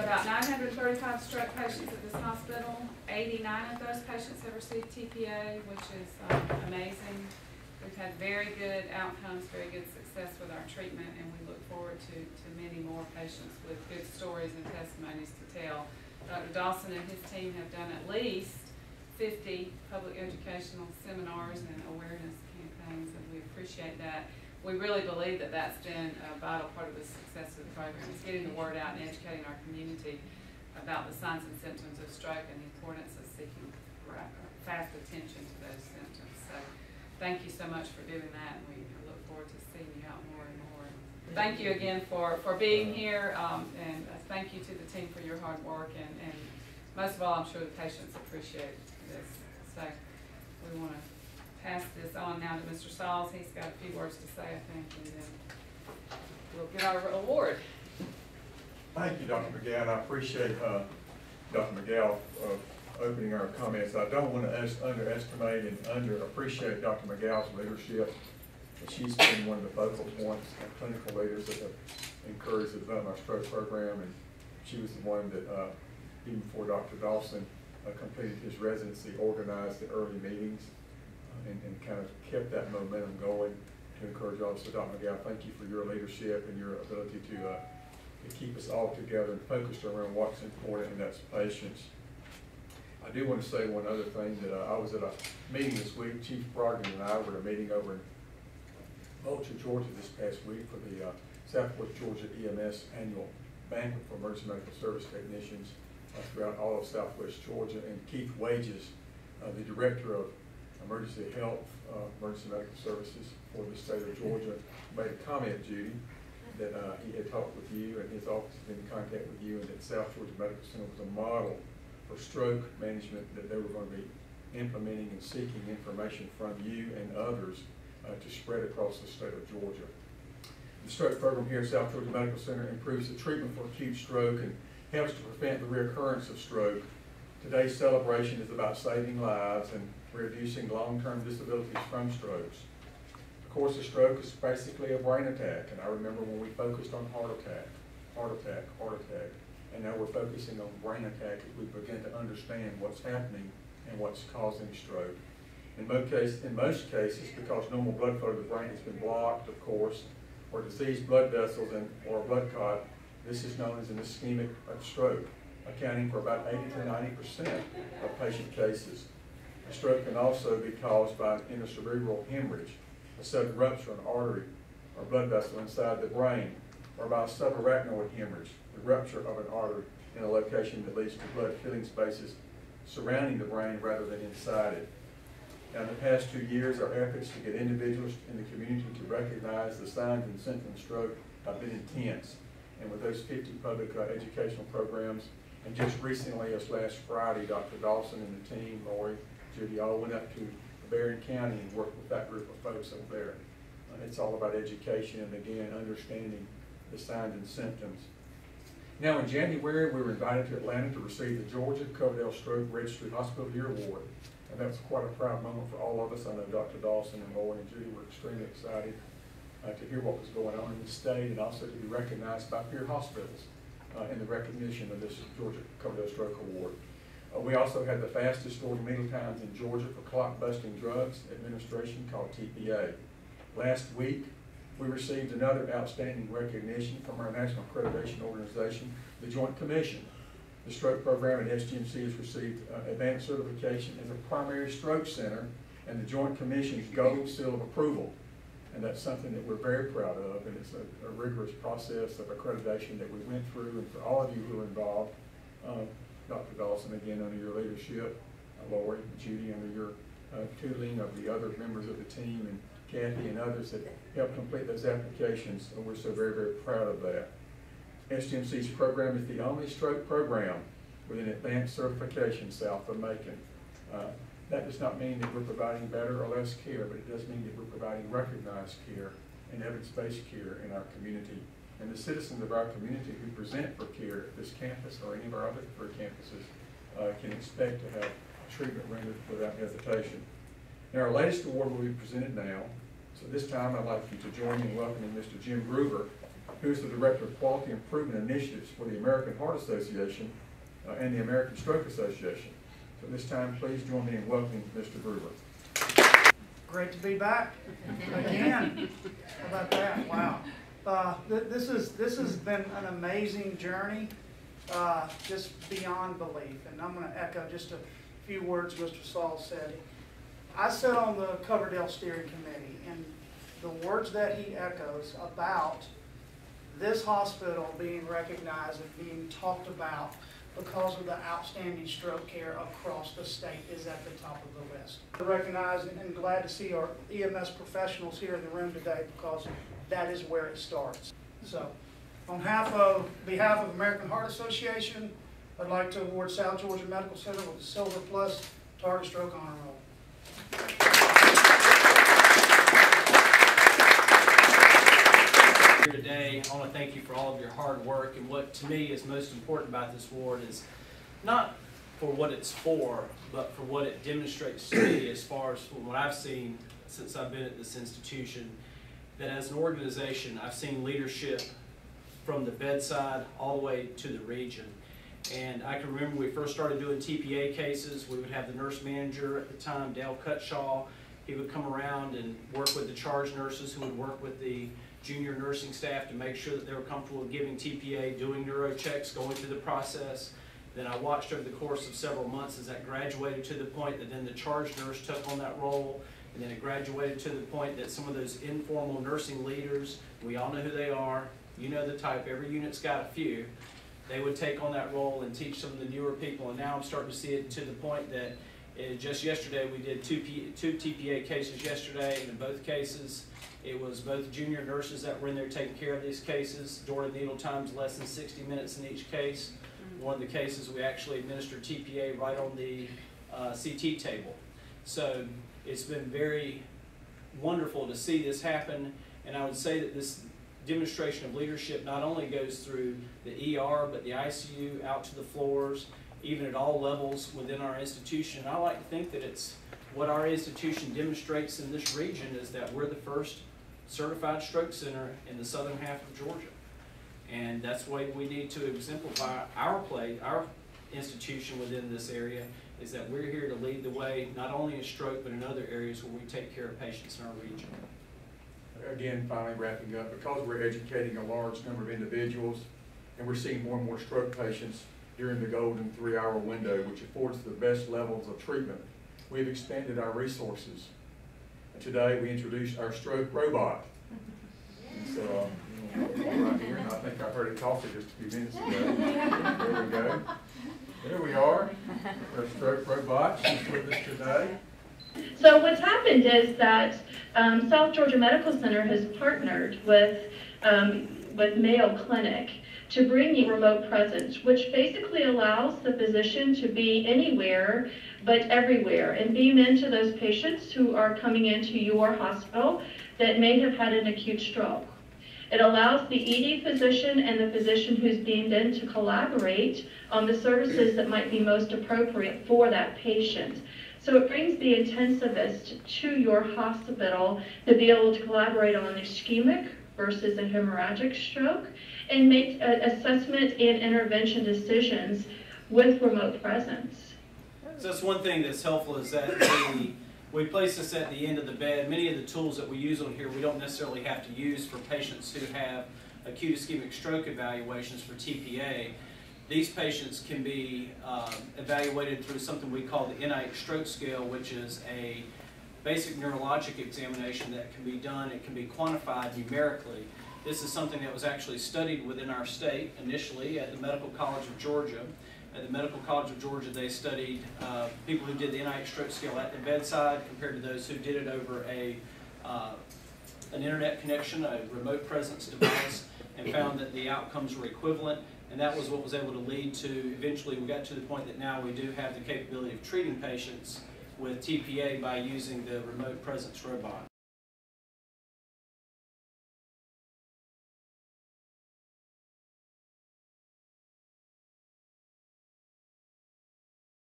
about 935 stroke patients at this hospital. 89 of those patients have received TPA, which is amazing. We've had very good outcomes, very good success with our treatment, and we look forward to many more patients with good stories and testimonies to tell. Dr. Dawson and his team have done at least 50 public educational seminars and awareness campaigns, and we appreciate that. We really believe that that's been a vital part of the success of the program. It's getting the word out and educating our community about the signs and symptoms of stroke and the importance of seeking fast attention to those symptoms. So thank you so much for doing that, and we look forward to seeing you out more and more. Thank you again for being here, and thank you to the team for your hard work, and most of all, I'm sure the patients appreciate this. So we want to pass this on now to Mr. Sauls. He's got a few words to say, I think, and then we'll get our award. Thank you, Dr. McGowan. I appreciate Dr. McGowan opening our comments. I don't want to underestimate and underappreciate Dr. McGowan's leadership. She's been one of the focal points of clinical leaders that have encouraged the development of our stroke program, and she was the one that, even before Dr. Dawson completed his residency, organized the early meetings and kind of kept that momentum going to encourage all. So Dr. McGowan, thank you for your leadership and your ability to keep us all together and focused around what's important, and that's patients. I do want to say one other thing, that I was at a meeting this week. Chief Brogdon and I were at a meeting over in Vulture, Georgia this past week for the Southwest Georgia EMS annual banquet for emergency medical service technicians throughout all of Southwest Georgia. And Keith Wages, the director of emergency health, emergency medical services for the state of Georgia, made a comment, Judy, that he had talked with you and his office had been in contact with you, and that South Georgia Medical Center was a model for stroke management that they were going to be implementing and seeking information from you and others to spread across the state of Georgia. The stroke program here at South Georgia Medical Center improves the treatment for acute stroke and helps to prevent the reoccurrence of stroke. Today's celebration is about saving lives and reducing long-term disabilities from strokes. Of course, a stroke is basically a brain attack, and I remember when we focused on heart attack, and now we're focusing on brain attack as we begin to understand what's happening and what's causing stroke. In most cases, because normal blood flow to the brain has been blocked, of course, or diseased blood vessels or a blood clot, this is known as an ischemic stroke, accounting for about 80 to 90% of patient cases. A stroke can also be caused by an intracerebral hemorrhage, a sudden rupture of an artery or blood vessel inside the brain, or by a subarachnoid hemorrhage, the rupture of an artery in a location that leads to blood filling spaces surrounding the brain rather than inside it. Now, in the past 2 years, our efforts to get individuals in the community to recognize the signs and symptoms of stroke have been intense. And with those 50 public educational programs, and just recently, as last Friday, Dr. Dawson and the team, Lori, Judy, all went up to Barron County and worked with that group of folks over there. It's all about education and, again, understanding the signs and symptoms. Now, in January, we were invited to Atlanta to receive the Georgia Coverdale Stroke Registry Hospital Year Award. And that was quite a proud moment for all of us. I know Dr. Dawson and Lori and Judy were extremely excited to hear what was going on in the state, and also to be recognized by peer hospitals in the recognition of this Georgia Coverdale Stroke Award. We also had the fastest stored meal times in Georgia for clot-busting drugs administration, called TPA. Last week, we received another outstanding recognition from our national accreditation organization, the Joint Commission. The stroke program at SGMC has received advanced certification as a primary stroke center and the Joint Commission's gold seal of approval. And that's something that we're very proud of, and it's a rigorous process of accreditation that we went through. And for all of you who are involved, Dr. Dawson, again, under your leadership, Lori, Judy, under your tutoring of the other members of the team, and Kathy and others that helped complete those applications, and we're so very, very proud of that. SGMC's program is the only stroke program with an advanced certification south of Macon. That does not mean that we're providing better or less care, but it does mean that we're providing recognized care and evidence-based care in our community. And the citizens of our community who present for care at this campus or any of our other 3 campuses can expect to have treatment rendered without hesitation. Now, our latest award will be presented now. So this time I'd like you to join me in welcoming Mr. Jim Groover, who is the Director of Quality Improvement Initiatives for the American Heart Association and the American Stroke Association. So at this time, please join me in welcoming Mr. Brewer. Great to be back again. How about that? Wow. This has been an amazing journey, just beyond belief. And I'm going to echo just a few words Mr. Saul said. I sit on the Coverdale Steering Committee, and the words that he echoes about this hospital being recognized and being talked about because of the outstanding stroke care across the state is at the top of the list. I recognize and glad to see our EMS professionals here in the room today because that is where it starts. So, on behalf of American Heart Association, I'd like to award South Georgia Medical Center with the Silver Plus Target Stroke Honor Roll. Here today, I want to thank you for all of your hard work, and what to me is most important about this award is not for what it's for, but for what it demonstrates to me as far as from what I've seen since I've been at this institution, that as an organization I've seen leadership from the bedside all the way to the region. And I can remember when we first started doing TPA cases, we would have the nurse manager at the time, Dale Cutshaw. He would come around and work with the charge nurses who would work with the junior nursing staff to make sure that they were comfortable with giving TPA, doing neuro checks, going through the process. Then I watched over the course of several months as that graduated to the point that then the charge nurse took on that role, and then it graduated to the point that some of those informal nursing leaders, we all know who they are, you know the type, every unit's got a few, they would take on that role and teach some of the newer people. And now I'm starting to see it to the point that just yesterday we did two TPA cases yesterday, and in both cases it was both junior nurses that were in there taking care of these cases. Door to needle times less than 60 minutes in each case. One of the cases we actually administered TPA right on the CT table. So it's been very wonderful to see this happen, and I would say that this demonstration of leadership not only goes through the ER, but the ICU, out to the floors, even at all levels within our institution. I like to think that it's what our institution demonstrates in this region is that we're the first certified stroke center in the southern half of Georgia. And that's why we need to exemplify our institution within this area, is that we're here to lead the way, not only in stroke, but in other areas where we take care of patients in our region. Again, finally wrapping up, because we're educating a large number of individuals and we're seeing more and more stroke patients during the golden 3-hour window, which affords the best levels of treatment, we've expanded our resources. And today we introduced our stroke robot. And so, right here, and I think I heard it talk just a few minutes ago. There we go. There we are, our stroke robot. She's with us today. So what's happened is that South Georgia Medical Center has partnered with Mayo Clinic to bring you remote presence, which basically allows the physician to be anywhere but everywhere and beam into those patients who are coming into your hospital that may have had an acute stroke. It allows the ED physician and the physician who's beamed in to collaborate on the services that might be most appropriate for that patient. So it brings the intensivist to your hospital to be able to collaborate on an ischemic versus a hemorrhagic stroke and make assessment and intervention decisions with remote presence. So that's one thing that's helpful, is that we place this at the end of the bed. Many of the tools that we use on here we don't necessarily have to use for patients who have acute ischemic stroke evaluations for TPA. These patients can be evaluated through something we call the NIH stroke scale, which is a basic neurologic examination that can be done. It can be quantified numerically. This is something that was actually studied within our state initially at the Medical College of Georgia. At the Medical College of Georgia, they studied people who did the NIH stroke scale at the bedside compared to those who did it over an internet connection, a remote presence device, and found that the outcomes were equivalent. And that was what was able to lead to, eventually we got to the point that now we do have the capability of treating patients with TPA by using the remote presence robot.